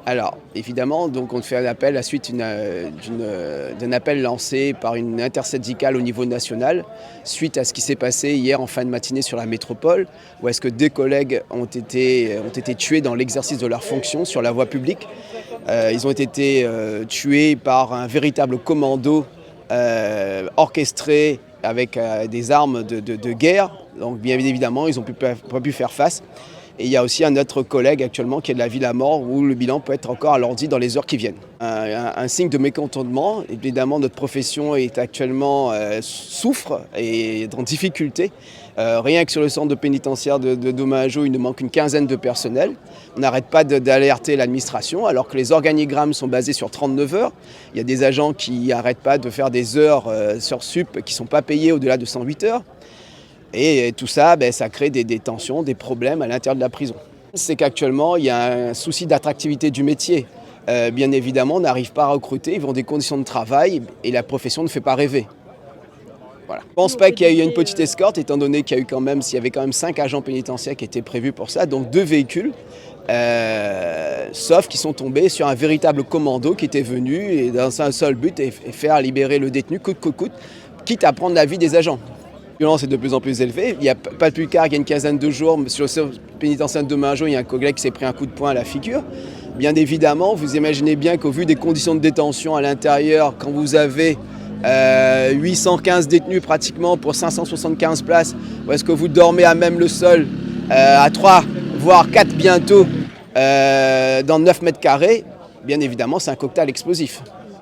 Alors, évidemment, donc on fait un appel à la suite d'un appel lancé par une intersyndicale au niveau national, suite à ce qui s'est passé hier en fin de matinée sur la métropole, où est-ce que des collègues ont été tués dans l'exercice de leurs fonctions sur la voie publique. Ils ont été tués par un véritable commando orchestré avec des armes de guerre. Donc bien évidemment, ils n'ont pas pu faire face. Et il y a aussi un autre collègue actuellement qui est de la vie à mort où le bilan peut être encore alourdi dans les heures qui viennent. Un signe de mécontentement. Évidemment, notre profession est actuellement souffre et est en difficulté. Rien que sur le centre de pénitentiaire de Domageau, il nous manque une quinzaine de personnels. On n'arrête pas d'alerter l'administration alors que les organigrammes sont basés sur 39 heures. Il y a des agents qui n'arrêtent pas de faire des heures sur sup qui ne sont pas payées au-delà de 108 heures. Et tout ça, ça crée des tensions, des problèmes à l'intérieur de la prison. C'est qu'actuellement, il y a un souci d'attractivité du métier. Bien évidemment, on n'arrive pas à recruter, ils ont des conditions de travail et la profession ne fait pas rêver. Voilà. Je ne pense pas qu'il y ait eu une petite escorte, étant donné qu'il y avait quand même 5 agents pénitentiaires qui étaient prévus pour ça, donc 2 véhicules, sauf qu'ils sont tombés sur un véritable commando qui était venu et dans un seul but, et faire libérer le détenu coûte que coûte, quitte à prendre la vie des agents. La violence est de plus en plus élevée. Il n'y a pas plus tard, il y a une quinzaine de jours, sur le pénitentiaire de Domageau, il y a un collègue qui s'est pris un coup de poing à la figure. Bien évidemment, vous imaginez bien qu'au vu des conditions de détention à l'intérieur, quand vous avez 815 détenus pratiquement pour 575 places, ou est-ce que vous dormez à même le sol à 3, voire 4 bientôt, dans 9 mètres carrés, bien évidemment, c'est un cocktail explosif.